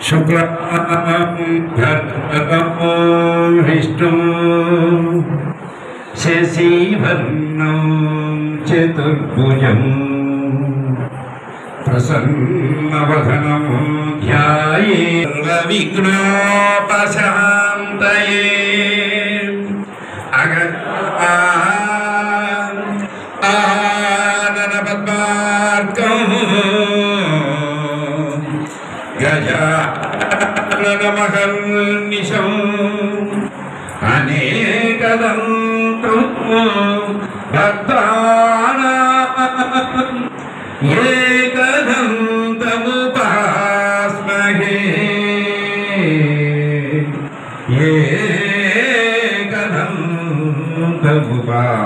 शुक्लाम्बरधरं विष्णुं शशिवर्णं चतुर्भुजं प्रसन्नवदनं ध्यायेत् सर्वविघ्नोपशान्तये गजाननमहर्निशं अनेकदन्तं भक्तानां एकदन्तमुपास्महे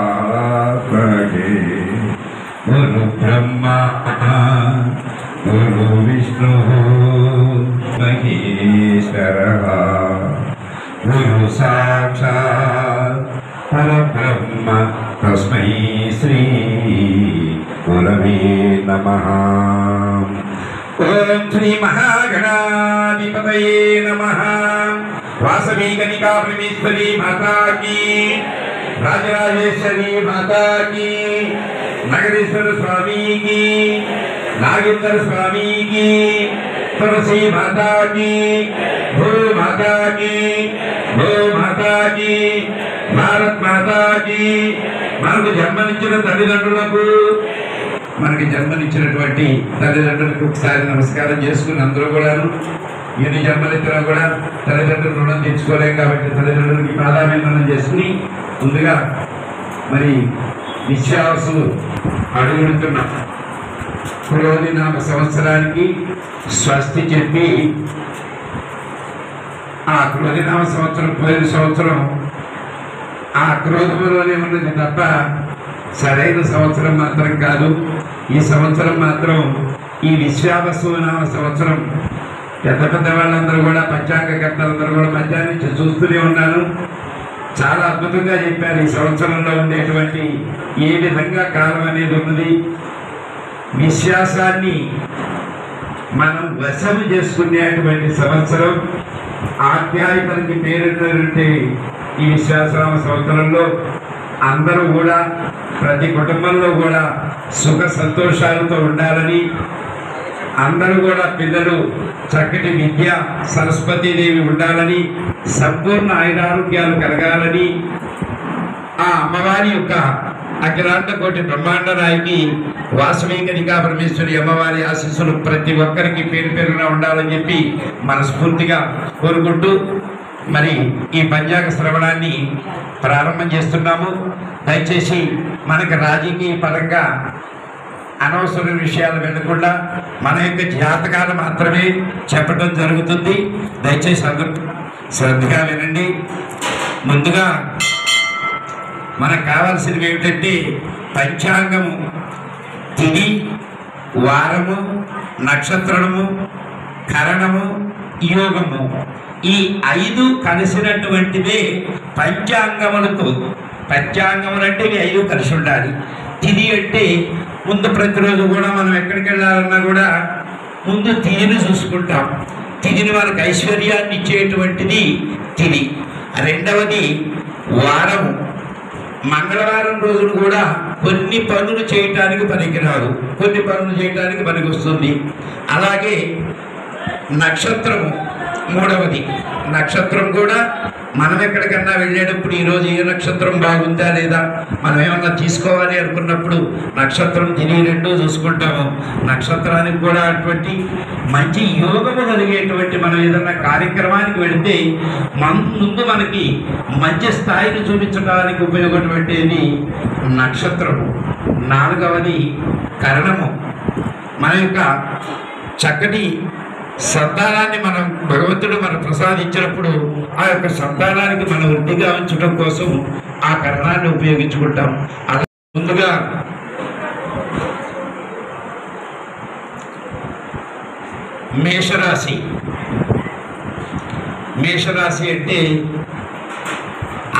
एकदन्तमुपास्महे गुरुब्रह्मा गुरुविष्णुः महेश्वरः गुरु साक्षात् परब्रह्म तस्मै श्री गुरवे नमः। ओम श्री महागणाधिपतये नमः। वासवी कनिका परमेश्वरी माता की, राजराजेश्वरी माता की, नगरेश्वर स्वामी की, नागेंद्र स्वामी की, तुलसी माता की, भू माता की, भू माता की, भारत माता की। మనకు జన్మనిచ్చిన తల్లిదండ్రులకు, మనకి జన్మనిచ్చినటువంటి తల్లిదండ్రులకు ఒకసారి నమస్కారం చేసుకుని అందరూ కూడాను ఎన్ని జన్మలిచ్చినా కూడా తల్లిదండ్రులు రుణం తెచ్చుకోలేం కాబట్టి తల్లిదండ్రులకి ప్రాధాన్యం చేసుకుని ముందుగా మరి విశ్వాసులు అడుగుడుతున్న క్రోధి నామ సంవత్సరానికి స్వస్తి చెప్పి ఆ క్రోధి నామ సంవత్సరం పోయిన సంవత్సరం ఆ క్రోధములోనే ఉన్నది తప్ప సరైన సంవత్సరం మాత్రం కాదు. ఈ సంవత్సరం మాత్రం ఈ విశ్వావసు నామ సంవత్సరం పెద్ద పెద్ద వాళ్ళందరూ కూడా పంచాంగకర్తలందరూ కూడా మధ్యాహ్నం నుంచి చూస్తూనే ఉన్నాను. చాలా అద్భుతంగా చెప్పారు. ఈ సంవత్సరంలో ఉండేటువంటి ఏ విధంగా కాలం అనేది ఉన్నది, విశ్వాసాన్ని మనం వశము చేసుకునేటువంటి సంవత్సరం. ఆధ్యాత్మిక పేరున్నటువంటి ఈ విశ్వాసనామ సంవత్సరంలో అందరూ కూడా ప్రతి కుటుంబంలో కూడా సుఖ సంతోషాలతో ఉండాలని, అందరూ కూడా పిల్లలు చక్కటి విద్య సరస్వతీదేవి ఉండాలని, సంపూర్ణ ఆయురారోగ్యాలు కలగాలని, ఆ అమ్మవారి యొక్క అఖిలాండ కోటి బ్రహ్మాండ నాయకి వాసవి కనికా పరమేశ్వరి అమ్మవారి ఆశీస్సులు ప్రతి ఒక్కరికి పేరు పేరుగా ఉండాలని చెప్పి మనస్ఫూర్తిగా కోరుకుంటూ మరి ఈ పంచాంగ శ్రవణాన్ని ప్రారంభం చేస్తున్నాము. దయచేసి మనకు రాజకీయ పరంగా అనవసర విషయాలు వినకుండా మన యొక్క జాతకాలు మాత్రమే చెప్పడం జరుగుతుంది. దయచేసి అందరూ శ్రద్ధగా వినండి. ముందుగా మనకు కావాల్సినవి ఏమిటంటే పంచాంగము, తిథి, వారము, నక్షత్రము, కరణము, యోగము, ఈ 5 కలిసినటువంటిదే పంచాంగములకు. పంచాంగములు అంటే ఇవి 5 కలిసి ఉండాలి. తిథి అంటే ముందు ప్రతిరోజు కూడా మనం ఎక్కడికి వెళ్ళాలన్నా కూడా ముందు తిథిని చూసుకుంటాం. తిథిని మనకు ఐశ్వర్యాన్ని ఇచ్చేటువంటిది తిథి. రెండవది వారము. మంగళవారం రోజును కూడా కొన్ని పనులు చేయటానికి పనికిరాదు, కొన్ని పనులు చేయటానికి పనికి వస్తుంది. అలాగే నక్షత్రము మూడవది. నక్షత్రం కూడా మనం ఎక్కడికన్నా వెళ్ళేటప్పుడు ఈరోజు ఏ నక్షత్రం బాగుందా లేదా మనం ఏమన్నా తీసుకోవాలి అనుకున్నప్పుడు నక్షత్రం తిని 2 చూసుకుంటాము. నక్షత్రానికి కూడా అటువంటి మంచి యోగము కలిగేటువంటి మనం ఏదన్నా కార్యక్రమానికి వెళితే ముందు మనకి మంచి స్థాయిని చూపించడానికి ఉపయోగపడేది నక్షత్రము. 4వది కరణము. మన యొక్క చక్కటి సంతానాన్ని మనం భగవంతుడు మనకు ప్రసాదించినప్పుడు ఆ యొక్క సంతానానికి మనం వృద్ధిగా ఉంచడం కోసం ఆ కరణాన్ని ఉపయోగించుకుంటాం. అలా ముందుగా మేషరాశి. మేషరాశి అంటే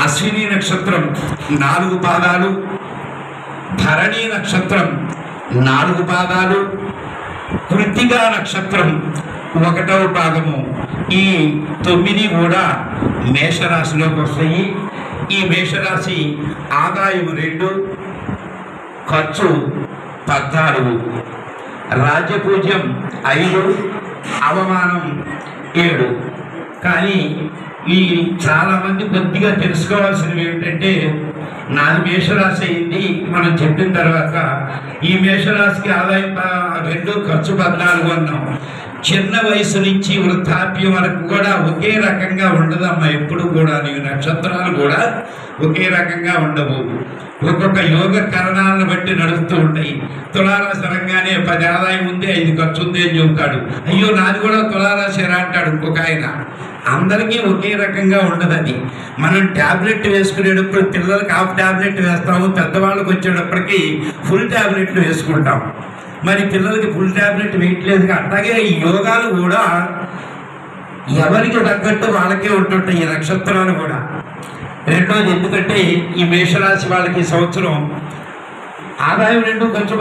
అశ్విని నక్షత్రం 4 పాదాలు, భరణి నక్షత్రం 4 పాదాలు, కృత్తికా నక్షత్రం ఒకటవ పాదము ఈ 9 కూడా మేషరాశిలోకి వస్తాయి. ఈ మేషరాశి ఆదాయం 2, ఖర్చు 14, రాజ్యపూజ్యం 5, అవమానం 7. కానీ ఈ చాలామంది కొద్దిగా తెలుసుకోవాల్సినవి ఏమిటంటే, నాది మేషరాశి అయింది మనం చెప్పిన తర్వాత ఈ మేషరాశికి ఆదాయం 2, ఖర్చు 14 అన్నాం. చిన్న వయసు నుంచి వృద్ధాప్యం వరకు కూడా ఒకే రకంగా ఉండదమ్మా. ఎప్పుడు కూడా నీవు నక్షత్రాలు కూడా ఒకే రకంగా ఉండవు. ఒక్కొక్క యోగ కరణాలను బట్టి నడుస్తూ ఉంటాయి. తులారాశి రంగానే 10 ఆదాయం ఉంది, 5 ఖర్చు ఉంది అని చెబుతాడు. అయ్యో నాది కూడా తులారాశి రా అంటాడు ఇంకొక ఆయన. అందరికీ ఒకే రకంగా ఉండదు అది. మనం ట్యాబ్లెట్ వేసుకునేటప్పుడు పిల్లలకి హాఫ్ ట్యాబ్లెట్ వేస్తాము, పెద్దవాళ్ళకి వచ్చేటప్పటికి ఫుల్ ట్యాబ్లెట్లు వేసుకుంటాం. మరి పిల్లలకి ఫుల్ ట్యాబ్లెట్ వేయట్లేదు. అట్లాగే ఈ యోగాలు కూడా ఎవరికి తగ్గట్టు వాళ్ళకే ఉంటుంటాయి, ఈ నక్షత్రాలు కూడా. రెండోది, ఎందుకంటే ఈ మేషరాశి వాళ్ళకి సంవత్సరం ఆదాయం 2, ఖర్చు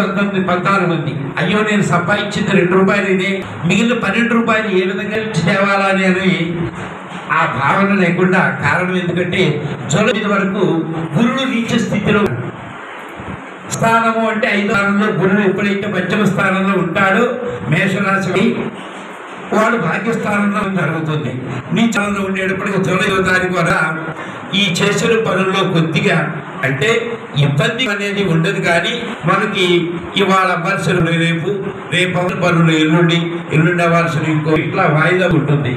14 ఉంది. అయ్యో నేను సంపాదించింది 2 రూపాయలు ఇదే, మిగిలిన 12 రూపాయలు ఏ విధంగా తేవాలని అని ఆ భావన లేకుండా. కారణం ఎందుకంటే జూలై వరకు గురుడు నీచ స్థితిలో, స్థానము అంటే 5వ స్థానంలో గురుడు ఎప్పుడైతే పంచమ స్థానంలో ఉంటాడో మేషరాశి వాడు భాగ్యస్థానంలో జరుగుతుంది. నీ స్థానంలో ఉండేటప్పటికి జూలై 5వ తారీఖు వల్ల ఈ చేసిన పనుల్లో కొద్దిగా అంటే ఇబ్బంది అనేది ఉండదు. కానీ మనకి ఇవాళ అవ్వాల్సిన రేపు పనులు ఎల్లుండి అవ్వాల్సిన ఇంకో ఇట్లా వాయిదా ఉంటుంది.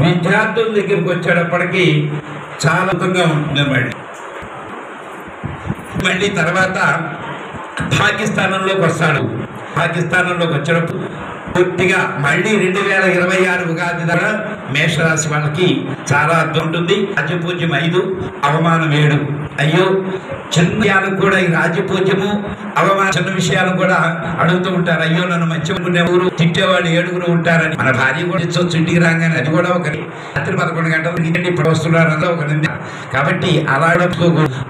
విద్యార్థుల దగ్గరికి వచ్చేటప్పటికి చాలా అద్భుతంగా ఉంటుంది. మళ్ళీ తర్వాత పాకిస్తానంలోకి వస్తాడు. పాకిస్తానంలోకి వచ్చినప్పుడు పూర్తిగా మళ్ళీ 2026 ఉగాది ధర మేషరాశి వాళ్ళకి చాలా అర్థం ఉంటుంది. రాజ్యపూజ్యం 5, అవమానం 7. అయ్యో చిన్న విషయాలకు కూడా ఈ రాజ్యపూజ్యము అవమాన చిన్న విషయాలు కూడా అడుగుతూ ఉంటారు. అయ్యో నన్ను మంచిగా ఎవరు తిట్టేవాళ్ళు 7 ఉంటారని. మన భార్య కూడా ఇచ్చొచ్చు ఇంటికి రాగానే, అది కూడా ఒకటి. రాత్రి 11 గంటలు ఇప్పుడు వస్తున్నారన్నది ఒక నింద. కాబట్టి అలా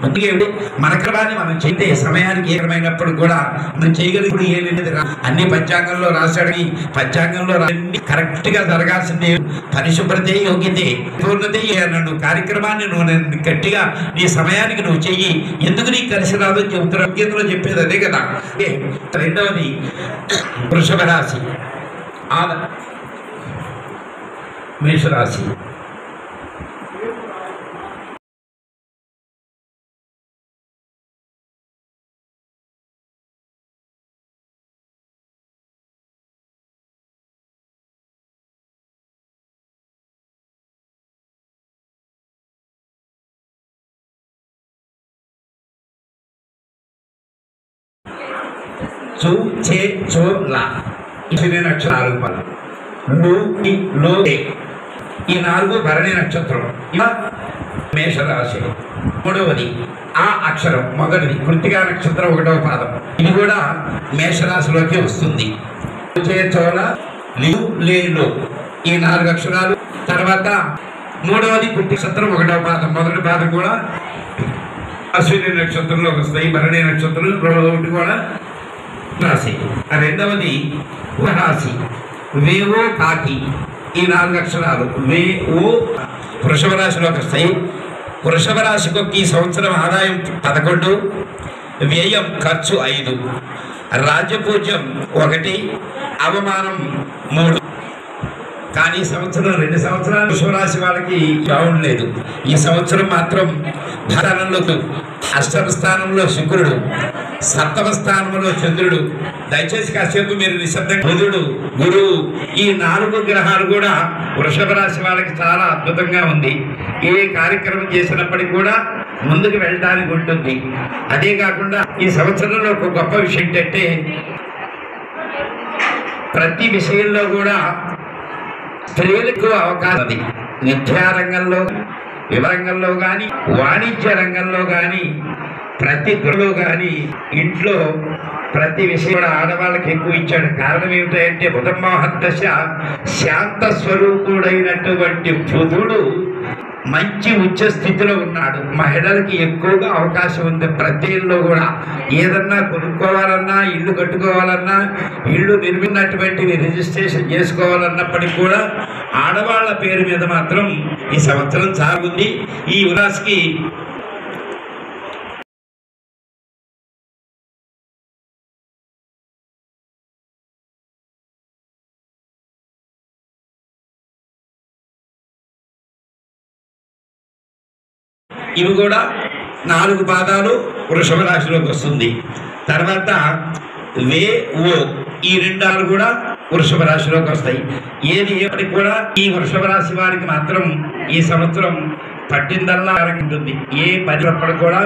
ముందుగా మనకరాన్ని మనం చేస్తే సమయానికి ఏమైనప్పుడు కూడా మనం చేయగలిగినప్పుడు ఏది అన్ని పంచాంగంలో రాశాడు. పంచాంగంలో కరెక్ట్ గా జరగాల్సిందే. పరిశుభ్రతే యోగ్యతే పూర్ణతే అన్నాడు. కార్యక్రమాన్ని నువ్వు గట్టిగా నీ సమయానికి నువ్వు చెయ్యి. ఎందుకు నీకు కలిసి రాదని చెబుతున్నా, గీతలో చెప్పేది అదే కదా. రెండవది వృషభ రాశి, మేషరాశి. చూ చే చో లా నక్షత్రం 4 ఈ 4 భరణి నక్షత్రం. ఇలా మేషరాశి. మూడవది ఆ అక్షరం మొదటిది కృత్తికా నక్షత్రం 1వ పాదం. ఇది కూడా మేషరాశిలోకి వస్తుంది. చే చోళ లేలో ఈ 4 అక్షరాలు. తర్వాత మూడవది కృత్తిక నక్షత్రం 1వ పాదం. మొదటి పాదం కూడా అశ్విని నక్షత్రంలోకి వస్తాయి. భరణి నక్షత్రం ఒకటి కూడా రాశి. రెండవది రాశి వేవో కాకి. ఈ 4 అక్షరాలు వేఓ వృషభ రాశిలోకి వస్తాయి. వృషభ రాశికి ఈ సంవత్సరం ఆదాయం 11, వ్యయం ఖర్చు 5, రాజ్యపూజ్యం 1, అవమానం 3. కానీ ఈ సంవత్సరం 2 సంవత్సరాలు వృషభరాశి వాళ్ళకి బాగుండలేదు. ఈ సంవత్సరం మాత్రం స్థానంలో అష్టమ స్థానంలో శుక్రుడు, 7వ స్థానంలో చంద్రుడు. దయచేసి కాసేపు మీరు నిశ్శబ్దం. బుధుడు, గురువు, ఈ 4 గ్రహాలు కూడా వృషభ రాశి వాళ్ళకి చాలా అద్భుతంగా ఉంది. ఏ కార్యక్రమం చేసినప్పటికీ కూడా ముందుకు వెళ్ళడానికి ఉంటుంది. అదే కాకుండా ఈ సంవత్సరంలో ఒక గొప్ప విషయం ఏంటంటే ప్రతి విషయంలో కూడా స్త్రీలకు అవకాశం ఉంది. విద్యారంగంలో, వివరంగంలో కానీ, వాణిజ్య రంగంలో కానీ, ప్రతి గురులో కానీ, ఇంట్లో ప్రతి విషయం కూడా ఆడవాళ్ళకి ఎక్కువ ఇచ్చాడు. కారణం ఏమిటంటే బుధమోహన్ దశ శాంత స్వరూపుడైనటువంటి బుధుడు మంచి ఉచ్చ స్థితిలో ఉన్నాడు. మహిళలకి ఎక్కువగా అవకాశం ఉంది. ప్రత్యేకంలో కూడా ఏదన్నా కొనుక్కోవాలన్నా, ఇల్లు కట్టుకోవాలన్నా, ఇల్లు నిర్మినటువంటివి రిజిస్ట్రేషన్ చేసుకోవాలన్నప్పటికీ కూడా ఆడవాళ్ళ పేరు మీద మాత్రం ఈ సంవత్సరం సాగుంది. ఈ ఉరాస్కి ఇవి కూడా 4 పాదాలు వృషభ రాశిలోకి వస్తుంది. తర్వాత వే ఓ ఈ 2 కూడా వృషభ రాశిలోకి వస్తాయి. ఏది ఏపటికి కూడా ఈ వృషభ రాశి వారికి మాత్రం ఈ సంవత్సరం పట్టిందల్లా ఉంటుంది. ఏ పనినప్పుడు కూడా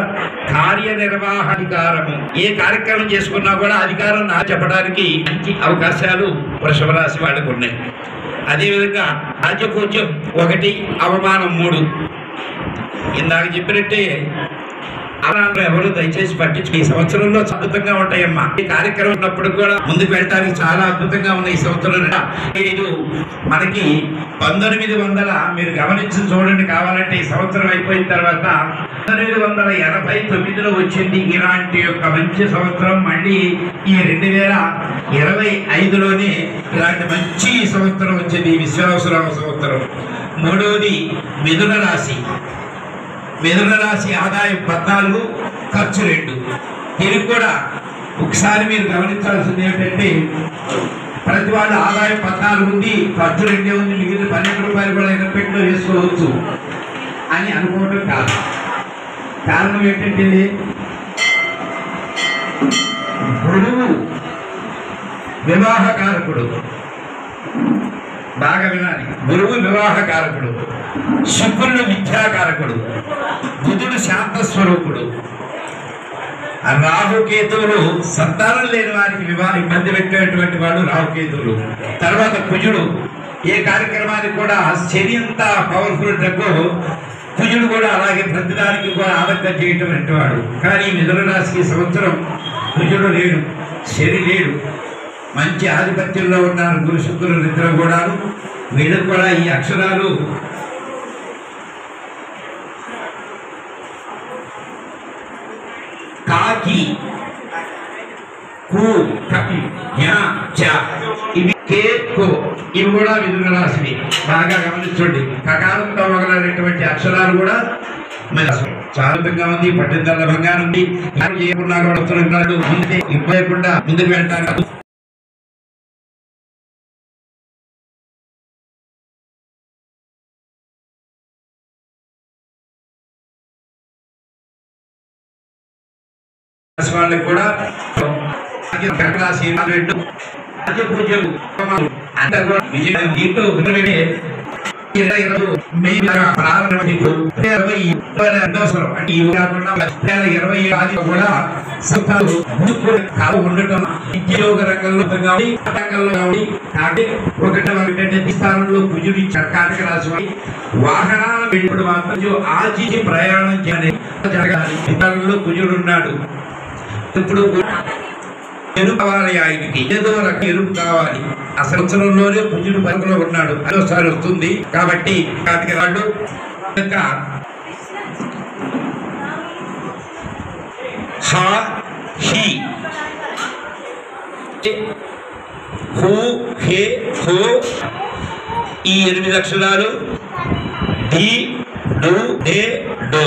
కార్యనిర్వహణాధికారము, ఏ కార్యక్రమం చేసుకున్నా కూడా అధికారం నా చెప్పడానికి మంచి అవకాశాలు వృషభ రాశి వాళ్ళకు ఉన్నాయి. అదేవిధంగా రాజ్యపూజ్యం 1, అవమానం 3. ఇందాక చెప్పినట్టే అలాంటి ఎవరు దయచేసి పట్టించు. ఈ సంవత్సరంలో అద్భుతంగా ఉంటాయమ్మా. ఈ కార్యక్రమం ఉన్నప్పుడు కూడా ముందుకు వెళ్ళడానికి చాలా అద్భుతంగా ఉంది ఈ సంవత్సరం. ఇది మనకి 1900 మీరు గమనించి చూడండి కావాలంటే. ఈ సంవత్సరం అయిపోయిన తర్వాత 1989లో వచ్చింది ఇలాంటి యొక్క మంచి సంవత్సరం. మళ్ళీ ఈ 2025లోనే ఇలాంటి మంచి సంవత్సరం వచ్చింది, విశ్వావసరామ సంవత్సరం. 3వది మిథున రాశి. మిథున రాశి ఆదాయం 14, ఖర్చు 2. ఇది కూడా ఒకసారి మీరు గమనించాల్సింది ఏమిటంటే ప్రతి వాళ్ళ ఆదాయం 14 ఉంది, ఖర్చు 2 ఉంది, మిగిలిన 12 రూపాయలు కూడా ఎగపెట్లో వేసుకోవచ్చు అని అనుకోవడం కాదు. కారణం ఏంటంటే గురువు వివాహకారకుడు. బాగా వినాలి. గురువు వివాహకారకుడు, శుక్రుడు విద్యాకారకుడు, బుధుడు శాంత స్వరూపుడు, రాహుకేతువులు సంతానం లేని వారికి ఇబ్బంది పెట్టేటువంటి వాడు రాహుకేతువులు. తర్వాత కుజుడు ఏ కార్యక్రమానికి కూడా శని అంత పవర్ఫుల్ డబ్బు, కుజుడు కూడా అలాగే ప్రతిదానికి కూడా ఆనందం చేయటం వాడు. కానీ మిథున రాశికి సంవత్సరం కుజుడు లేడు, శని లేడు, మంచి ఆధిపత్యంలో ఉన్నారు గురు శుక్రులు ఇద్దరు కూడా. వీళ్ళకు కూడా ఈ అక్షరాలు కాకి, కు, కపి, యా, చ, ఇవి కే, కో, ఇవి కూడా మిథున రాశివి. బాగా గమనించండి. కకారంతో మొదలైనటువంటి అక్షరాలు కూడా చాలా విధంగా ఉంది. పట్టిందల్ల బంగారం ఉంది. చేయకుండా ముందే ఇవ్వకుండా ముందుకు వెళ్తారు. వాళ్ళకి కూడా ఉండటం ఉద్యోగ రంగంలో స్థానంలో కుజుడి కర్కాటక రాశి. వాహనాల వెళ్ళినప్పుడు మాత్రం ఆచి ప్రయాణం జరగాలి. ఇతరుల్లో కుజుడు ఉన్నాడు. ఇప్పుడు ఎరుపు కావాలి, ఆయనకి ఏదో రకం ఎరుపు కావాలి. ఆ సంవత్సరంలోనే కుజుడు పరుగులో ఉన్నాడు, అదోసారి వస్తుంది. కాబట్టి కార్తీక వాళ్ళు హ, హి, హు, హే, హో ఈ 8 అక్షరాలు, డి, డు, డే, డో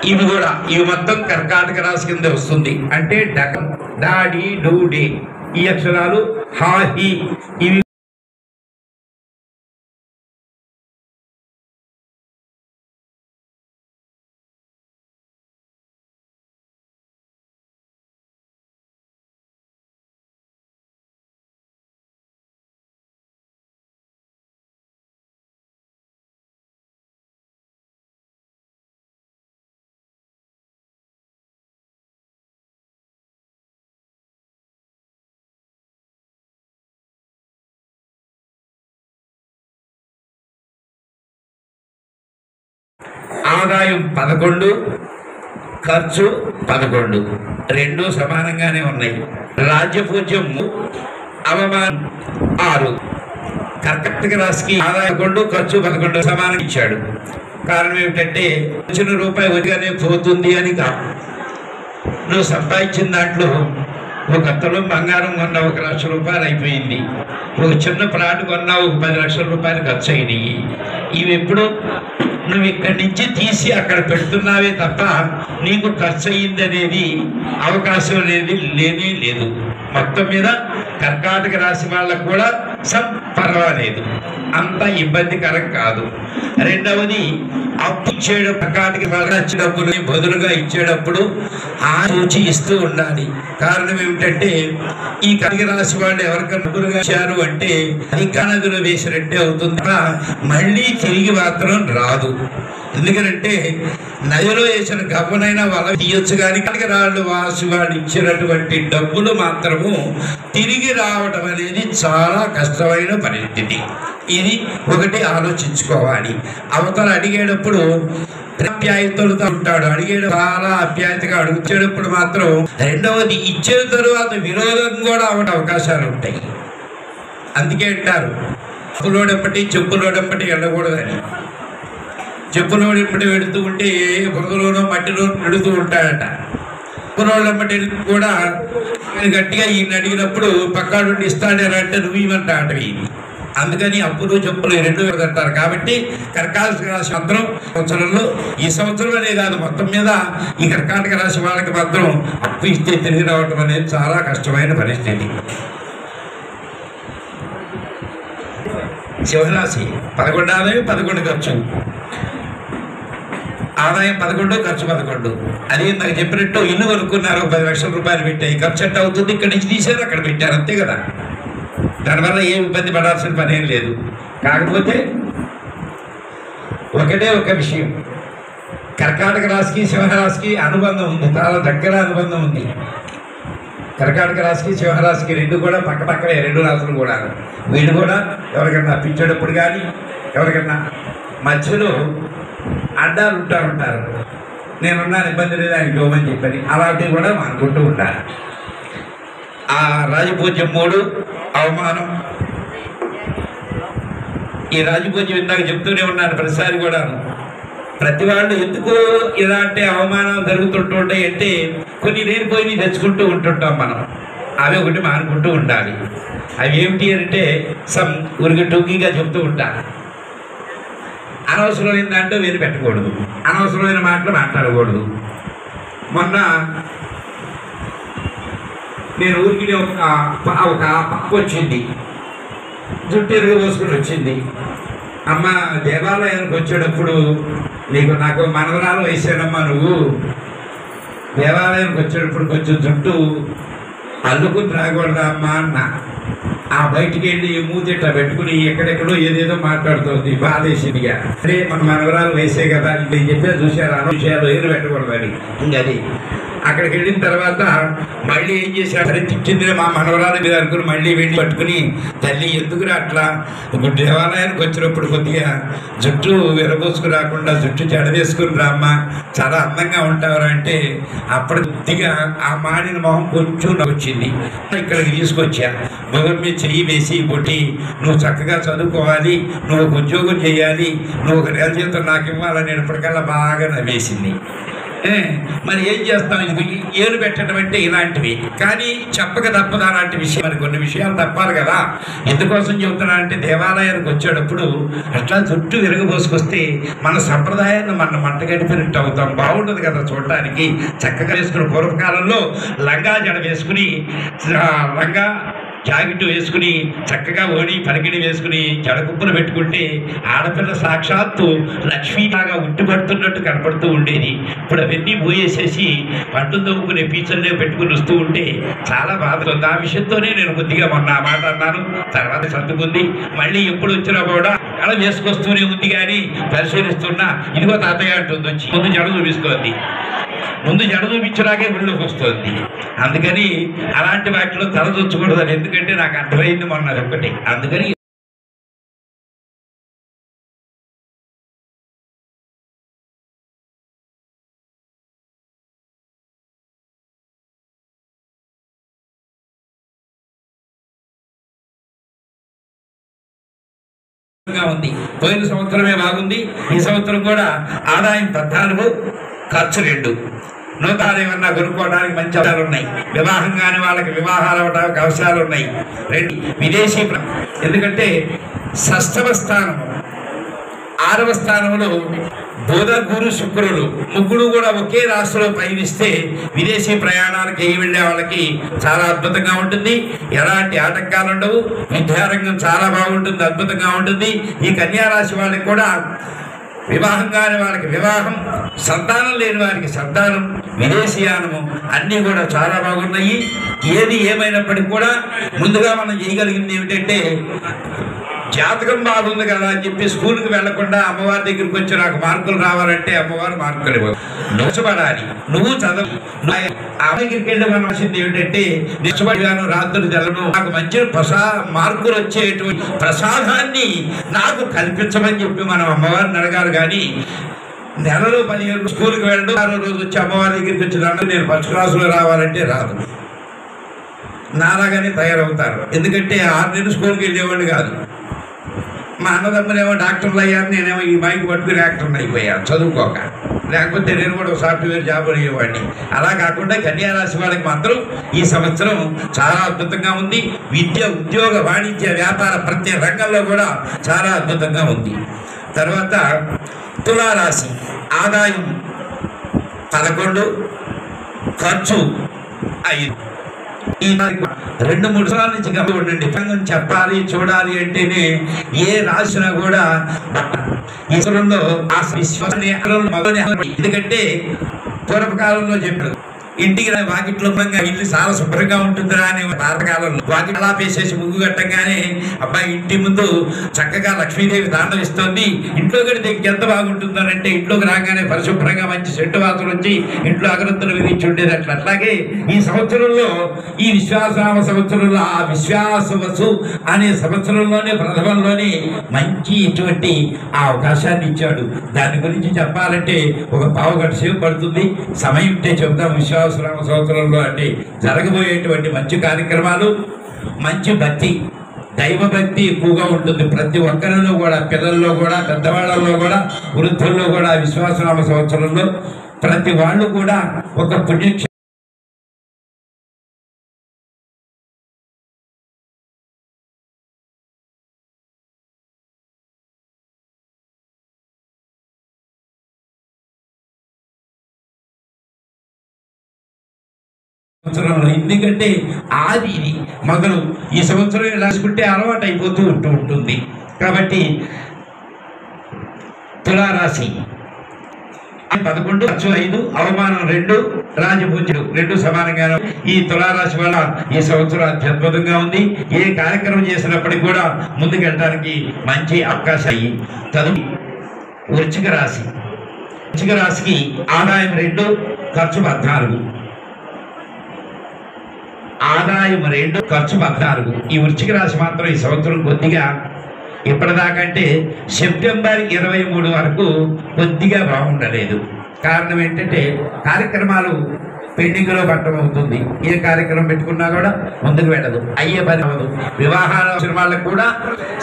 ఇవి కూడా ఇవి మొత్తం కర్కాటక రాశి కింద వస్తుంది. అంటే డకం, డా, డి, డు, డే ఈ అక్షరాలు హా, హి ఇవి ఆదాయం 11, ఖర్చు 11, 2 సమానంగానే ఉన్నాయి. రాజ్యపూజ్యం, అవమానం 6. కర్కాటక రాశికి ఆదాయం 11, ఖర్చు 11 సమానం ఇచ్చాడు. కారణం ఏమిటంటే వచ్చిన రూపాయి వదిగానే పోతుంది అని కాదు. నువ్వు సంపాదించిన దాంట్లో ఒక అత్తలో బంగారం కొన్నా 1 లక్ష రూపాయలు అయిపోయింది, ఒక చిన్న ప్లాట్ కొన్నా 10 లక్షల రూపాయలు ఖర్చు అయినాయి. ఇవి ఎప్పుడు నువ్వు ఇక్కడి నుంచి తీసి అక్కడ పెడుతున్నావే తప్ప నీకు ఖర్చు అయ్యింది అనేది అవకాశం అనేది లేనే లేదు. మొత్తం మీద కర్కాటక రాశి వాళ్ళకు కూడా పర్వాలేదు, అంత ఇబ్బందికరం కాదు. రెండవది అప్పు ఇచ్చేటప్పుడు కర్కాటక వచ్చే డబ్బులని బదులుగా ఇచ్చేటప్పుడు ఆ రుచి ఇస్తూ ఉండాలి. కారణం ఏమిటంటే ఈ కర్కాటక రాశి వాళ్ళు ఎవరికైనా డబ్బులుగా ఇచ్చారు అంటే ఇంకా నదిలో వేసినట్టే అవుతుంది, మళ్ళీ తిరిగి మాత్రం రాదు. ఎందుకంటే నదిలో వేసిన గవ్వనైనా వాళ్ళ తీయొచ్చు, కానీ రాళ్ళు వాసి వాళ్ళు ఇచ్చినటువంటి డబ్బులు మాత్రము తిరిగి రావడం అనేది చాలా కష్టమైన పరిస్థితి. ఇది ఒకటి ఆలోచించుకోవాలి. అవతల అడిగేటప్పుడు అప్యాయతలతో ఉంటాడు, అడిగేటప్పుడు చాలా అప్యాయతగా అడుగుచేటప్పుడు మాత్రం. రెండవది ఇచ్చిన తరువాత విరోధం కూడా అవడం అవకాశాలు ఉంటాయి. అందుకే అంటారు చెప్పులోడెప్పటి చెప్పులోడెప్పటి వెళ్ళకూడదని. చెప్పులోడు ఎప్పటి వెళుతూ ఉంటే బురదలోనో మట్టిలో పెడుతూ ఉంటాడట. చెప్పులోడెప్పటి కూడా గట్టిగా ఈయన అడిగినప్పుడు పక్కాడుండి ఇస్తాడంటే నువ్వు ఇవ్వమంటాడు. అందుకని అప్పులు చెప్పులు రెండు అంటారు. కాబట్టి కర్కాటక రాశి మాత్రం సంవత్సరంలో ఈ సంవత్సరంలోనే కాదు, మొత్తం మీద ఈ కర్కాటక రాశి వాళ్ళకి మాత్రం అప్పు ఇస్తే తిరిగి రావడం అనేది చాలా కష్టమైన పరిస్థితి. సింహరాశి 11 ఆదాయం 11 ఖర్చు. ఆదాయం 11, ఖర్చు 11. అది నాకు చెప్పినట్టు ఇల్లు కొనుక్కున్నారు, 10 లక్షల రూపాయలు పెట్టాయి, ఖర్చు ఎట్ట అవుతుంది? ఇక్కడి నుంచి తీసారు అక్కడ పెట్టారు, అంతే కదా. దానివల్ల ఏం ఇబ్బంది పడాల్సిన పని ఏం లేదు. కాకపోతే ఒకటే ఒక విషయం, కర్కాటక రాశికి సింహరాశికి అనుబంధం ఉంది, చాలా దగ్గర అనుబంధం ఉంది. కర్కాటక రాశికి సింహరాశికి రెండు కూడా పక్క పక్కనే, రెండు రాశులు కూడా. వీళ్ళు కూడా ఎవరికన్నా పిచ్చేటప్పుడు కానీ ఎవరికన్నా మధ్యలో అడ్డాలు ఉంటారు, నేనున్నాను ఇబ్బంది లేదు ఆయన ఇవ్వమని చెప్పని, అలాంటివి కూడా అనుకుంటూ ఉంటారు. ఆ రాజపూజ్యం 3 అవమానం. ఈ రాజపూజ్యం ఇందాక చెప్తూనే ఉన్నారు ప్రతిసారి కూడా. ప్రతి వాళ్ళు ఎందుకు ఇలాంటి అవమానాలు జరుగుతుంటుంటాయి అంటే కొన్ని లేనిపోయి తెచ్చుకుంటూ ఉంటుంటాం మనం. అవి ఒకటి మానుకుంటూ ఉండాలి. అవి ఏమిటి అంటే ఊరికి టూకీగా చెప్తూ ఉంటాను. అనవసరమైన దాంట్లో వేలు పెట్టకూడదు, అనవసరమైన మాటలు మాట్లాడకూడదు. మొన్న నేను ఊరికి ఒక పప్పు వచ్చింది, జుట్టు ఎరుగు పోసుకుని వచ్చింది. అమ్మ దేవాలయానికి వచ్చేటప్పుడు నాకు మనవరాలు వేసానమ్మా, నువ్వు దేవాలయానికి వచ్చేటప్పుడు కొంచెం జుట్టు అల్లుకుని రాకూడదా అమ్మా అన్న. ఆ బయటికి వెళ్ళి మూతిట్ట పెట్టుకుని ఎక్కడెక్కడో ఏదేదో మాట్లాడుతుంది బాధేసిందిగా. అరే మన మనవరాలు వేసే కదా నేను చెప్పే చూశారు, అన్న విషయాలు ఏది పెట్టకూడదని. ఇంకది అక్కడికి వెళ్ళిన తర్వాత మళ్ళీ ఏం చేశారు, తిట్టింది మా మనవరాలు మీద అనుకుని మళ్ళీ వెళ్ళి పట్టుకుని, తల్లి ఎందుకురా అట్లా, ఇప్పుడు దేవాలయానికి వచ్చినప్పుడు కొద్దిగా జుట్టు విరబోసుకు రాకుండా జుట్టు జడవేసుకుని రామ్మా, చాలా అందంగా ఉంటావరా అంటే అప్పుడు కొద్దిగా ఆ మాడిన మొహం కొంచెం వచ్చింది. ఇక్కడికి తీసుకొచ్చా, మొదటి మీద చెయ్యి వేసి బొట్టి, నువ్వు చక్కగా చదువుకోవాలి, నువ్వు ఒక ఉద్యోగం చేయాలి, నువ్వు ఒక నెల జీతం నాకు ఇవ్వాలనేటప్పటికల్లా బాగా నవ్వేసింది. మరి ఏం చేస్తాం, ఇది ఏలు పెట్టడం అంటే ఇలాంటివి. కానీ చెప్పక తప్పదు అలాంటి విషయం, మరి కొన్ని విషయాలు తప్పాలి కదా. ఎందుకోసం చెబుతున్నా అంటే దేవాలయానికి వచ్చేటప్పుడు అట్లా జుట్టు విరగబోసుకొస్తే మన సంప్రదాయాన్ని మనం మంట గడిపినట్టు అవుతాం, బాగుంటుంది కదా చూడటానికి. చక్కగా వేసుకుని పూర్వకాలంలో లంగా జడ వేసుకుని, లంగా జాకెట్ వేసుకుని చక్కగా ఓడి పరిగిడి వేసుకుని జడకుప్పులు పెట్టుకుంటే ఆడపిల్ల సాక్షాత్తు లక్ష్మీలాగా ఉట్టిపడుతున్నట్టు కనపడుతూ ఉండేది. ఇప్పుడు అవన్నీ పోయేసేసి పండు తవ్వుకునే పీచర్లే పెట్టుకుని వస్తూ ఉంటే చాలా బాధతుంది. ఆ విషయంతోనే నేను కొద్దిగా మొన్న ఆ మాట అన్నాను, తర్వాత సర్దుకుంది. మళ్ళీ ఎప్పుడు వచ్చినా కూడా అలా వేసుకొస్తూనే ఉంది. కానీ పరిశీలిస్తున్నా ఇదిగో తాతయ్య అంటుంది వచ్చి, ముందు జడ చూపిస్తోంది, ముందు జడ చూపించడాకే గుళ్ళోకి వస్తుంది. అందుకని అలాంటి వాటిలో తలదొచ్చకూడదు. ఎందుకంటే నాకు అర్థమైంది మొన్నది ఒకటి. అందుకని ఉంది. పోయిన సంవత్సరమే బాగుంది. ఈ సంవత్సరం కూడా ఆదాయం 14, ఖర్చు 2. నూతనాలు ఏమన్నా కొనుక్కోవడానికి మంచి అవసరాలు ఉన్నాయి. వివాహం కాని వాళ్ళకి వివాహాలు అవ్వడానికి అవసరాలు ఉన్నాయి. 2 విదేశీ, ఎందుకంటే 6వ స్థానము 6వ స్థానంలో బుధ గురు శుక్రులు ముగ్గురు కూడా ఒకే రాశిలో పయనిస్తే విదేశీ ప్రయాణాలకు వెళ్ళే వాళ్ళకి చాలా అద్భుతంగా ఉంటుంది. ఎలాంటి ఆటంకాలు ఉండవు. విద్యారంగం చాలా బాగుంటుంది, అద్భుతంగా ఉంటుంది. ఈ కన్యా రాశి వాళ్ళకి కూడా వివాహం కాని వాళ్ళకి వివాహం, సంతానం లేని వారికి సంతానం, విదేశీయానము అన్నీ కూడా చాలా బాగున్నాయి. ఏది ఏమైనప్పటికీ కూడా ముందుగా మనం చేయగలిగింది ఏమిటంటే జాతకం బాగుంది కదా అని చెప్పి స్కూల్కి వెళ్లకుండా అమ్మవారి దగ్గరికి వచ్చి నాకు మార్కులు రావాలంటే అమ్మవారు మార్కులు ఇవ్వదు. నోచబడాలి. నువ్వు చదవు. దగ్గరికి వెళ్ళి మనం వచ్చింది ఏమిటంటే నిశ్చబడిగాను, రాత్రులు తెలను, నాకు మంచి మార్కులు వచ్చేటువంటి ప్రసాదాన్ని నాకు కల్పించమని చెప్పి మనం అమ్మవారిని అడగాలి. కానీ నెలలో 15 స్కూల్కి వెళ్ళడం, 6వ రోజు వచ్చి అమ్మవారి దగ్గరికి వచ్చిన నేను ఫస్ట్ క్లాసులో రావాలంటే రాదు. నాలాగానే తయారవుతారు. ఎందుకంటే 6 నెలలు స్కూల్కి వెళ్ళేవాళ్ళు కాదు. మా అన్నదమ్ములేమో డాక్టర్లు అయ్యారు, నేనేమో ఈ మైక్ పట్టుకుని యాక్టర్ని అయిపోయాను చదువుకోక. లేకపోతే నేను కూడా సాఫ్ట్వేర్ జాబ్ అయ్యేవాడిని. అలా కాకుండా కన్యా రాశి వాళ్ళకి మాత్రం ఈ సంవత్సరం చాలా అద్భుతంగా ఉంది. విద్య, ఉద్యోగ, వాణిజ్య, వ్యాపార ప్రతి రంగంలో కూడా చాలా అద్భుతంగా ఉంది. తర్వాత తులారాశి ఆదాయం 11, ఖర్చు 5. ఈ 2-3 సంవత్సరాల నుంచి గమని ఉండండి. చెప్పాలి, చూడాలి అంటేనే ఏ రాసినా కూడా ఈ సంవత్సరంలో ఆ విశ్వాసాన్ని ఎందుకంటే పూర్వకాలంలో చెప్పాడు ఇంటికి వాకిట్లో ఇల్లు చాలా శుభ్రంగా ఉంటుందిరా అని పాతకాలంలో వాకిట్ అలా పేసేసి ముగ్గు కట్టంగానే అబ్బాయి ఇంటి ముందు చక్కగా లక్ష్మీదేవి తాండవిస్తోంది, ఇంట్లో కడితే ఎంత బాగుంటుందనంటే ఇంట్లోకి రాగానే పరిశుభ్రంగా మంచి చెట్టు వాసన వచ్చి ఇంట్లో అగరత్తులు విధించి ఉండేది. అట్లాగే ఈ సంవత్సరంలో, ఈ విశ్వాసనామ సంవత్సరంలో ఆ విశ్వాసవసు అనే సంవత్సరంలోనే ప్రథమంలోనే మంచి ఇటువంటి ఆ అవకాశాన్ని ఇచ్చాడు. దాని గురించి చెప్పాలంటే ఒక పావుగంట సేపు పడుతుంది. సమయం ఉంటే చెప్తాం. విశ్వాసనామ సంవత్సరంలో అంటే జరగబోయేటువంటి మంచి కార్యక్రమాలు, మంచి భక్తి, దైవభక్తి ఎక్కువగా ఉంటుంది ప్రతి ఒక్కరిలో కూడా, పిల్లల్లో కూడా, పెద్దవాళ్ళలో కూడా, వృద్ధుల్లో కూడా. విశ్వాసనామ సంవత్సరంలో ప్రతి వాళ్ళు కూడా ఒక పుణ్యక్షేత్రం ఎందుకంటే ఆది ఇది మొదలు ఈ సంవత్సరం రాసుకుంటే అలవాటు అయిపోతూ ఉంటుంది. కాబట్టి తులారాశి 11, ఖర్చు 5, అవమానం 2, రాజపూజ్యుడు 2 సమానంగా. ఈ తులారాశి వల్ల ఈ సంవత్సరం అత్యద్భుతంగా ఉంది. ఏ కార్యక్రమం చేసినప్పటికీ కూడా ముందుకెళ్ళడానికి మంచి అవకాశాలు. తదుపరి వృశ్చిక రాశి. వృశ్చిక రాశికి ఆదాయం 2, ఖర్చు 14. ఆదాయం 2, ఖర్చు 14. ఈ వృశ్చిక రాశి మాత్రం ఈ సంవత్సరం కొద్దిగా ఇప్పటిదాకంటే సెప్టెంబర్ 23 వరకు కొద్దిగా బాగుండలేదు. కారణం ఏంటంటే కార్యక్రమాలు పెండింగ్లో పట్టడం అవుతుంది. ఏ కార్యక్రమం పెట్టుకున్నా కూడా ముందుకు వెళ్ళదు, అయ్యే పని అవ్వదు. వివాహాల వాళ్ళకు కూడా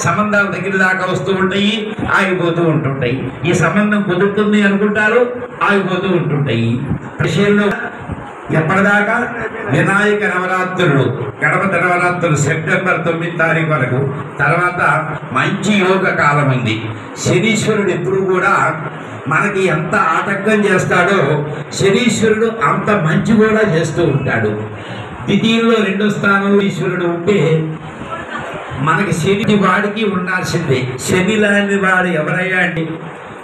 సంబంధాలు దగ్గర దాకా వస్తూ ఉంటాయి, ఆగిపోతూ ఉంటుంటాయి. ఈ సంబంధం కుదురుతుంది అనుకుంటారు, ఆగిపోతూ ఉంటుంటాయి. విషయంలో ఎప్పటిదాకా వినాయక నవరాత్రులు, గణపతి నవరాత్రులు సెప్టెంబర్ 9 తారీఖు వరకు. తర్వాత మంచి యోగ కాలం ఉంది. శనీశ్వరుడు ఎప్పుడు కూడా మనకి ఎంత ఆటంకం చేస్తాడో శనీశ్వరుడు అంత మంచి కూడా చేస్తూ ఉంటాడు. ద్వితీయంలో 2వ స్థానంలో ఈశ్వరుడు ఉంటే మనకి శని వాడికి ఉండాల్సిందే. శని లాంటి వాడు ఎవరయ్యా అంటే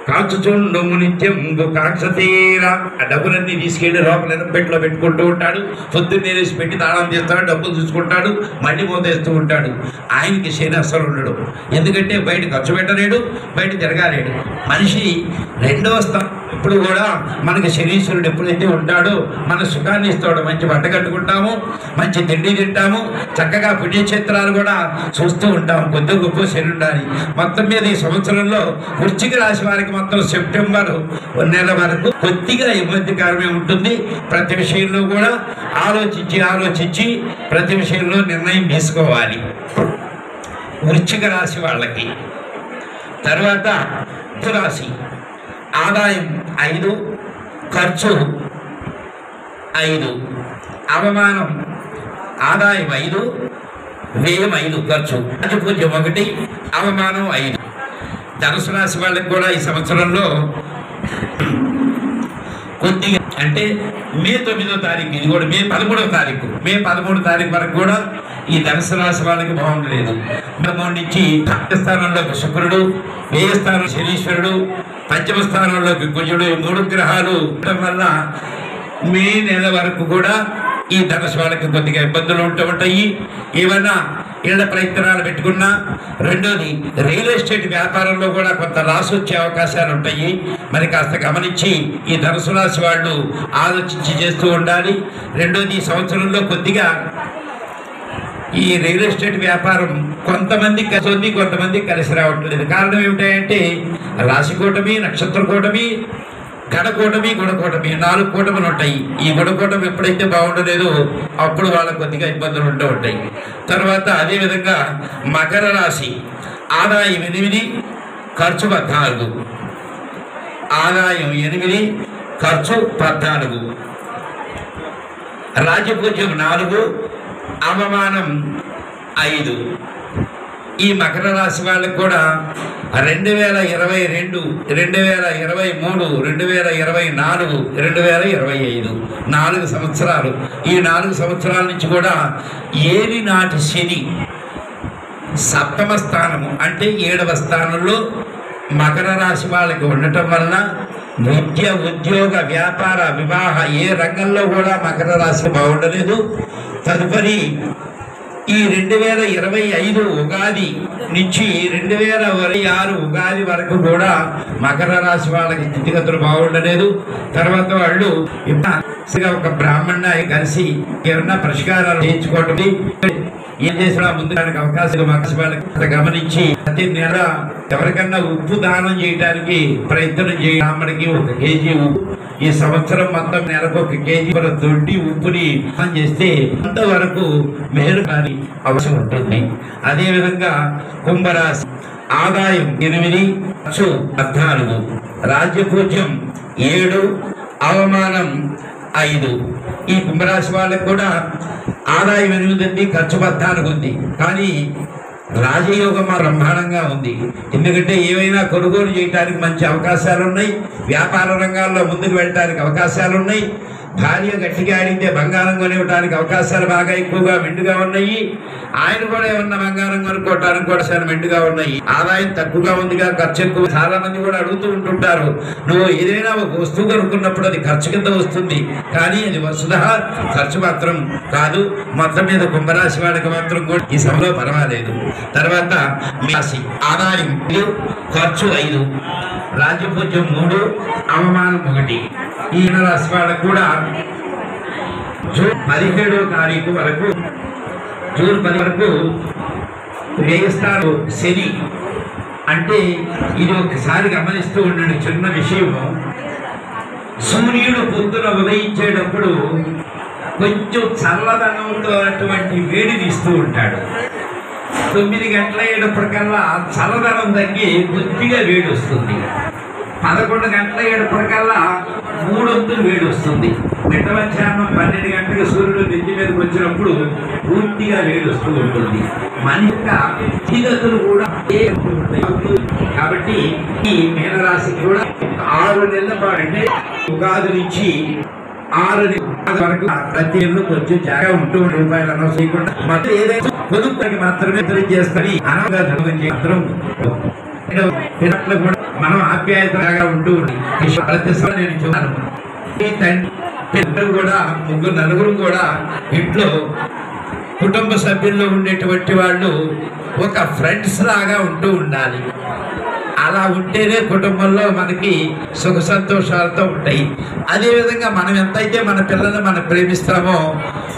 కాచుచుండము నిత్యం కాక్షతీరా. ఆ డబ్బులన్నీ తీసుకెళ్ళి లోపల పెట్టులో పెట్టుకుంటూ ఉంటాడు. పొద్దున్నే వేసి పెట్టి తాళం చేస్తాడు, డబ్బులు చూసుకుంటాడు, మళ్ళీ పోతేస్తూ ఉంటాడు. ఆయనకి శని అస్సలు ఉండడు. ఎందుకంటే బయట ఖర్చు పెట్టలేడు, బయట తిరగాలేడు. మనిషి 2వ స్థానం ఎప్పుడు కూడా మనకి శనీశ్వరుడు ఎప్పుడైతే ఉంటాడో మన సుఖాన్ని ఇస్తాడు. మంచి బట్ట కట్టుకుంటాము, మంచి తిండి తింటాము, చక్కగా పుణ్యక్షేత్రాలు కూడా చూస్తూ ఉంటాము. కొద్ది గొప్ప శని ఉండాలి. మొత్తం మీద ఈ సంవత్సరంలో వృశ్చిక రాశి వారికి మొత్తం సెప్టెంబర్ నెల వరకు కొద్దిగా ఇబ్బందికరమే ఉంటుంది. ప్రతి విషయంలో కూడా ఆలోచించి ప్రతి విషయంలో నిర్ణయం తీసుకోవాలి. వృశ్చిక రాశి వాళ్ళకి తర్వాత రాశి ఆదాయం 5, ఖర్చు 5, అవమానం ఆదాయం 5, వ్యయం 5, ఖర్చు రాజపూజ్యం 1, అవమానం 5. ధనుసు రాశి వాళ్ళకి కూడా ఈ సంవత్సరంలో కొద్దిగా అంటే మే 9వ తారీఖు, ఇది కూడా మే 13వ తారీఖు, మే 13వ తారీఖు వరకు కూడా ఈ ధనుసు రాశి వాళ్ళకి బాగుండలేదు. 3 నుంచి స్థానంలోకి శుక్రుడు, వ్యయ స్థానం శనీశ్వరుడు, పంచమ స్థానంలోకి కుజుడు, 3 గ్రహాలు ఉండటం వల్ల మే నెల వరకు కూడా ఈ ధనుసు వాళ్ళకి కొద్దిగా ఇబ్బందులు ఉంటూ ఉంటాయి. ఏమైనా ఇళ్ల ప్రయత్నాలు పెట్టుకున్నా, రెండోది రియల్ ఎస్టేట్ వ్యాపారంలో కూడా కొంత లాస్ వచ్చే అవకాశాలు ఉంటాయి. మరి కాస్త గమనించి ఈ ధనుసు రాశి వాళ్ళు ఆలోచించి చేస్తూ ఉండాలి. రెండోది ఈ సంవత్సరంలో కొద్దిగా ఈ రియల్ ఎస్టేట్ వ్యాపారం కొంతమంది కలిసి ఉంది, కొంతమంది కలిసి రావట్లేదు. కారణం ఏమిటంటే రాశి కూటమి, నక్షత్ర కూటమి, గణకూటమి, గుణకూటమి 4 కూటములు ఉంటాయి. ఈ గుణకూటమి ఎప్పుడైతే బాగుండలేదో అప్పుడు వాళ్ళకు కొద్దిగా ఇబ్బందులు ఉంటూ ఉంటాయి. తర్వాత అదేవిధంగా మకర రాశి ఆదాయం 8, ఖర్చు 14, ఆదాయం 8, ఖర్చు 14, రాజపూజ్యం 4, అవమానం 5. ఈ మకర రాశి వాళ్ళకి కూడా 2022, 2023, 2024, 2025 4 సంవత్సరాలు. ఈ 4 సంవత్సరాల నుంచి కూడా ఏలి నాటి శని సప్తమ స్థానము అంటే 7వ స్థానంలో మకర రాశి వాళ్ళకి ఉండటం వలన విద్య, ఉద్యోగ, వ్యాపార, వివాహ ఏ రంగంలో కూడా మకర రాశి బాగుండలేదు. తదుపరి ఈ 2025 ఉగాది నుంచి 2026 ఉగాది వరకు కూడా మకర రాశి వాళ్ళకి స్థితిగతులు బాగుండలేదు. తర్వాత వాళ్ళు ఒక బ్రాహ్మణ్ణి కలిసి ఏమన్నా పరిష్కారాలు చేయించుకోవటం, ఏం చేసినా ముందు అవకాశం మకర వాళ్ళకి గమనించి ప్రతి నెల ఎవరికన్నా ఉప్పు దానం చేయడానికి ప్రయత్నం చేయ. బ్రాహ్మడికి 1 కేజీ ఉప్పు, ఈ సంవత్సరం మొత్తం నెలకు 1 కేజీ దొడ్డి ఉప్పుని దానం చేస్తే అంతవరకు మేలు కానీ అవసరం ఉంటుంది. అదేవిధంగా కుంభరాశి ఆదాయం 8, ఖర్చు 14, రాజ్యపూజ్యం 7, అవమానం 5. ఈ కుంభరాశి వాళ్ళకి కూడా ఆదాయం 8 ఉంది, ఖర్చు 14 ఉంది. కానీ రాజయోగం బ్రహ్మాండంగా ఉంది. ఎందుకంటే ఏవైనా కొనుగోలు చేయడానికి మంచి అవకాశాలు ఉన్నాయి. వ్యాపార రంగాల్లో ముందుకు వెళ్ళడానికి అవకాశాలు ఉన్నాయి. భార్య గట్టిగా ఆడితే బంగారం కొనివ్వడానికి అవకాశాలు బాగా ఎక్కువగా మెండుగా ఉన్నాయి. ఆయన కూడా ఏమన్నా బంగారం కొనుక్కోవడానికి కూడా చాలా మెండుగా ఉన్నాయి. ఆదాయం తక్కువగా ఉందిగా, ఖర్చు ఎక్కువ. చాలా మంది కూడా అడుగుతూ ఉంటుంటారు, నువ్వు ఏదైనా ఒక వస్తువు కొనుక్కున్నప్పుడు అది ఖర్చు కింద వస్తుంది, కానీ అది వస్తుదా ఖర్చు మాత్రం కాదు. మొత్తం మీద కుంభరాశి వాళ్ళకి మాత్రం కూడా ఈ సమయంలో పర్వాలేదు. తర్వాత రాశి ఆదాయం 5, ఖర్చు 5, రాజ్యపూజ్యం 3, అవమానం 1. ఈ రాశి వాళ్ళకు కూడా జూన్ 17వ తారీఖు వరకు, జూన్ 10 వరకు వేయిస్తారు శని. అంటే ఇది ఒకసారి గమనిస్తూ ఉండండి. చిన్న విషయము, సూర్యుడు పొద్దున ఉదయించేటప్పుడు కొంచెం చల్లదనంతో అటువంటి వేడిని ఇస్తూ ఉంటాడు. 9 గంటల అయ్యేటప్పటికల్లా చల్లదనం తగ్గి కొద్దిగా వేడి వస్తుంది. 11 గంటల అయ్యేటప్పటికల్లా 3 వంతులు వేడి వస్తుంది. మిట్ట మధ్యాహ్నం 12 గంటలకు సూర్యుడు నెత్తి మీదకి వచ్చినప్పుడు పూర్తిగా వేడి వస్తూ ఉంటుంది. మన యొక్క స్థితిగతులు కూడా కాబట్టి ఈ మీనరాశికి కూడా 6 నెలల పాటు, అంటే ఉగాది నుంచి 6 నెలల వరకు ప్రతి నెలలో కొంచెం జాగా ఉంటూ రూపాయలు అనవసరం చేయకుండా మొత్తం ఏదైనా పొదుపుకి మాత్రమే చేస్తారని అనగా మాత్రం కూడా మనం ఆప్యాయతగా ఉంటూ నేను చూడాను. పిల్లలు కూడా 3, 4 కూడా ఇంట్లో కుటుంబ సభ్యుల్లో ఉండేటువంటి వాళ్ళు ఒక ఫ్రెండ్స్ లాగా ఉంటూ ఉండాలి. అలా ఉంటేనే కుటుంబంలో మనకి సుఖ సంతోషాలతో ఉంటాయి. అదేవిధంగా మనం ఎంతైతే మన పిల్లల్ని మనం ప్రేమిస్తామో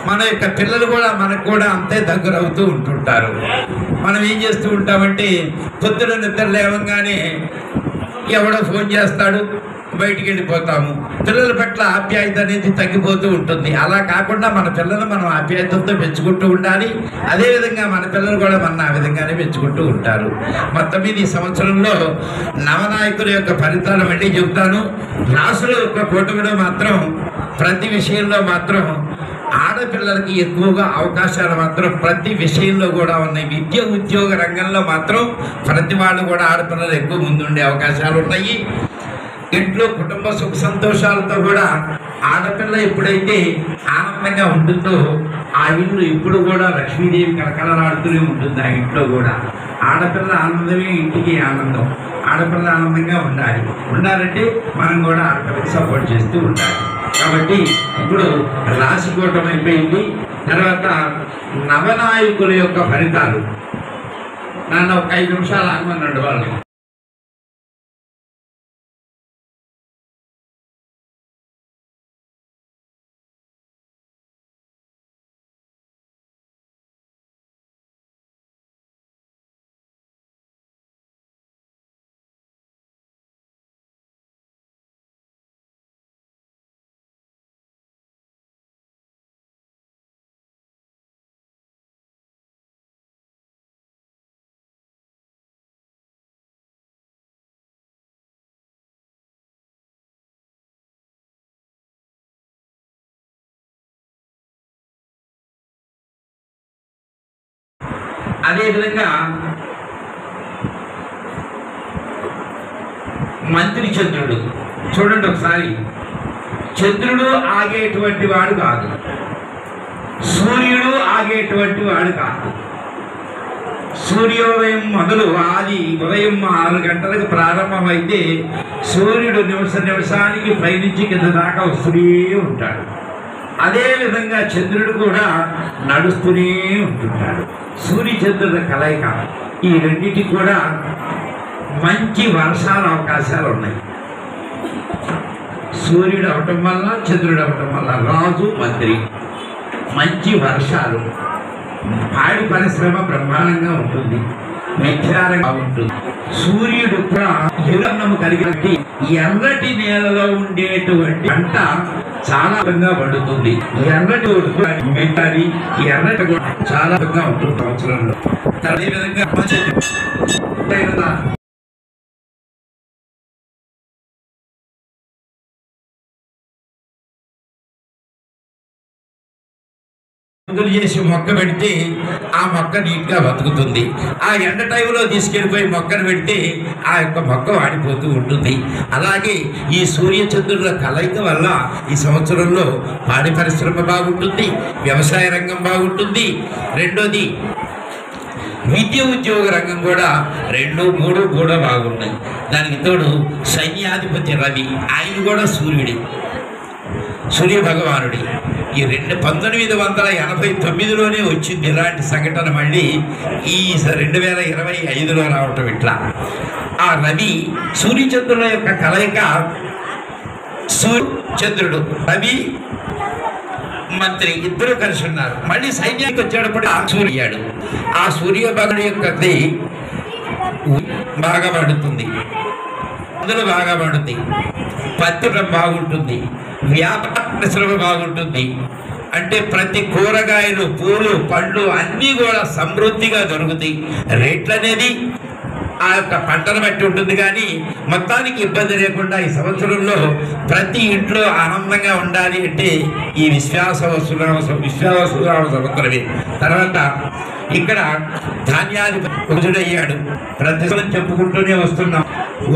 మన యొక్క పిల్లలు కూడా మనకు కూడా అంతే దగ్గర అవుతూ ఉంటుంటారు. మనం ఏం చేస్తూ ఉంటామంటే పొద్దున నిద్ర లేవగానే ఎవడో ఫోన్ చేస్తాడు, బయటికి వెళ్ళిపోతాము. పిల్లల పట్ల ఆప్యాయత అనేది తగ్గిపోతూ ఉంటుంది. అలా కాకుండా మన పిల్లలు మనం ఆప్యాయతతో పెంచుకుంటూ ఉండాలి. అదేవిధంగా మన పిల్లలు కూడా మన ఆ విధంగానే పెంచుకుంటూ ఉంటారు. మొత్తం మీద ఈ సంవత్సరంలో నవనాయకుల యొక్క ఫలితాలు మళ్ళీ చెబుతాను. రాసుల యొక్క కూటమిలో మాత్రం ప్రతి విషయంలో మాత్రం ఆడపిల్లలకి ఎక్కువగా అవకాశాలు మాత్రం ప్రతి విషయంలో కూడా ఉన్నాయి. విద్య ఉద్యోగ రంగంలో మాత్రం ప్రతి వాళ్ళు కూడా ఆడపిల్లలు ఎక్కువ ముందుండే అవకాశాలు ఉన్నాయి. ఇంట్లో కుటుంబ సుఖ సంతోషాలతో కూడా ఆడపిల్ల ఎప్పుడైతే ఆనందంగా ఉంటుందో ఆ ఇల్లు ఇప్పుడు కూడా లక్ష్మీదేవి కలకలలాడుతూనే ఉంటుంది. ఆ ఇంట్లో కూడా ఆడపిల్ల ఆనందమే ఇంటికి ఆనందం. ఆడపిల్ల ఆనందంగా ఉండాలంటే మనం కూడా ఆడపిల్లకి సపోర్ట్ చేస్తూ ఉండాలి. కాబట్టి ఇప్పుడు రాశి కూటమి అయిపోయింది. తర్వాత నవనాయకుల యొక్క ఫలితాలు. నన్ను ఒక 5 నిమిషాలు ఆగమన్నాడు వాళ్ళు. అదేవిధంగా మంత్రి చంద్రుడు చూడండి ఒకసారి. చంద్రుడు ఆగేటువంటి వాడు కాదు, సూర్యుడు ఆగేటువంటి వాడు కాదు. సూర్యోదయం మొదలు ఆది ఉదయం 6 గంటలకు ప్రారంభమైతే సూర్యుడు నిమిషానికి పైనుంచి కింద దాకా వస్తూనే ఉంటాడు. అదేవిధంగా చంద్రుడు కూడా నడుస్తూనే ఉంటుంటాడు. సూర్య చంద్రుల కలయిక ఈ రెండింటికి కూడా మంచి వర్షాల అవకాశాలు ఉన్నాయి. సూర్యుడు అవటం వల్ల చంద్రుడు అవటం వల్ల రాజు మంత్రి మంచి వర్షాలు, పాడి పరిశ్రమ బ్రహ్మాండంగా ఉంటుంది, విచారంగా ఉంటుంది. సూర్యుడు కూడా హిరణ్యము కలిగినట్టు ఎర్రటి నేలలో ఉండేటువంటి పంట చాలా బాగా పండుతుంది. ఎర్రటి మెట్టాలి, ఎర్రటి కూడా చాలా బాగా ఉంటుంది సంవత్సరంలో. అదేవిధంగా చేసి మొక్క పెడితే ఆ మొక్క నీట్గా బతుకుతుంది. ఆ ఎండ టైంలో తీసుకెళ్ళిపోయి మొక్కను పెడితే ఆ యొక్క మొక్క వాడిపోతూ ఉంటుంది. అలాగే ఈ సూర్యచంద్రుల కలయిక వల్ల ఈ సంవత్సరంలో పాడి పరిశ్రమ బాగుంటుంది, వ్యవసాయ రంగం బాగుంటుంది. రెండోది విద్య ఉద్యోగ రంగం కూడా 2, 3 కూడా బాగున్నాయి. దానికి తోడు సైన్యాధిపతి రవి, ఆయన కూడా సూర్య భగవానుడి. ఈ 1989లోనే వచ్చింది ఇలాంటి సంఘటన. మళ్ళీ ఈ 2025లో రావటం ఇట్లా. ఆ రవి సూర్యచంద్రుల యొక్క కలయిక, సూర్యచంద్రుడు రవి మంత్రి ఇద్దరు కలిసి ఉన్నారు. మళ్ళీ సైన్యానికి వచ్చేటప్పుడు సూర్యుడు, ఆ సూర్య భగవానుడి యొక్కది బాగా పడుతుంది, అందులో బాగా పడుతుంది, పత్తి బాగుంటుంది, వ్యాపార పరిశ్రమ బాగుంటుంది. అంటే ప్రతి కూరగాయలు, పూలు, పండ్లు అన్నీ కూడా సమృద్ధిగా దొరుకుతాయి. రేట్లు అనేది ఆ యొక్క పంటను బట్టి ఉంటుంది. కానీ మొత్తానికి ఇబ్బంది లేకుండా ఈ సంవత్సరంలో ప్రతి ఇంట్లో ఆనందంగా ఉండాలి అంటే ఈ విశ్వాసరామ సంవత్సరమే. తర్వాత ఇక్కడ ధాన్యాధిపతుడయ్యాడు. ప్రతి చెప్పుకుంటూనే వస్తున్నాం.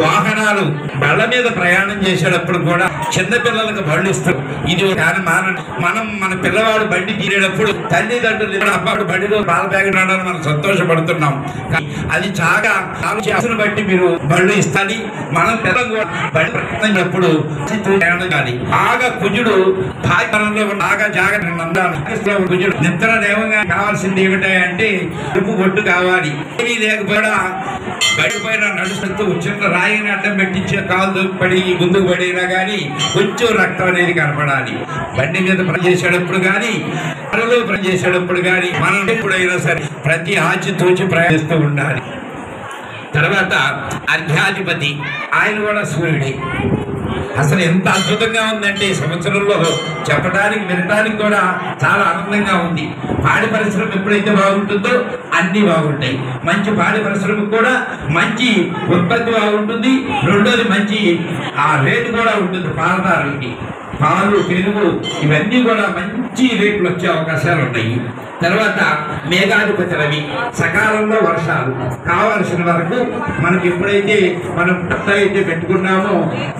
వాహనాలు బళ్ళ మీద ప్రయాణం చేసేటప్పుడు కూడా చిన్నపిల్లలకు బళ్ళు ఇస్తారు. ఇది మనం మన పిల్లవాడు బండి తీరేటప్పుడు తల్లిదండ్రులు అబ్బాడు బండిలో పాల ప్యాకెట్ రావడానికి మనం సంతోషపడుతున్నాం. అది చాలా ఆలోచన బట్టి మీరు బళ్ళు ఇస్తాలి. మనం పిల్లలు బండి ప్రయత్నించినప్పుడు బాగా కుజుడు భాగ్యంలో బాగా జాగ్రత్త కుజుడు నిద్ర లేవగా కావాల్సింది ఏమిటంటే ఉప్పు బొట్టు కావాలి. ఏమీ లేకపోయినా బయటపైన నడుస్తూ చిన్న రాయిని అడ్డం పెట్టించే కాలు పడి ముందుకు పడినా కానీ కొంచెం రక్తం అనేది కనపడాలి. బండి మీద పనిచేసేటప్పుడు కానీ, పనులు పనిచేసేటప్పుడు కానీ మనం ఎప్పుడైనా సరే ప్రతి ఆచితూచి ప్రయాణిస్తూ ఉండాలి. తర్వాత అర్ఘ్యాధిపతి ఆయన కూడా సూర్యుడే. అసలు ఎంత అద్భుతంగా ఉందంటే ఈ సంవత్సరంలో చెప్పడానికి వినడానికి కూడా చాలా ఆనందంగా ఉంది. పాడి పరిశ్రమ ఎప్పుడైతే బాగుంటుందో అన్నీ బాగుంటాయి. మంచి పాడి పరిశ్రమకు కూడా మంచి ఉత్పత్తి బాగుంటుంది. రెండోది మంచి ఆ రేటు కూడా ఉంటుంది. పాలదారులకి పాలు, పెరుగు ఇవన్నీ కూడా మంచి రేట్లు వచ్చే అవకాశాలు ఉన్నాయి. తర్వాత మేఘాధిపతి రవి, సకాలంలో వర్షాలు కావాల్సిన వరకు మనకి ఎప్పుడైతే మనం పంట అయితే పెట్టుకున్నామో,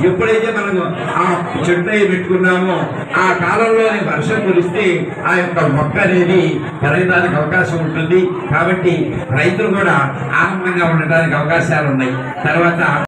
ఎప్పుడైతే మనము ఆ చెట్టు అయి పెట్టుకున్నామో ఆ కాలంలోనే వర్షం కురిస్తే ఆ యొక్క మొక్క అనేది పెరగడానికి అవకాశం ఉంటుంది. కాబట్టి రైతులు కూడా ఆనందంగా ఉండడానికి అవకాశాలు ఉన్నాయి. తర్వాత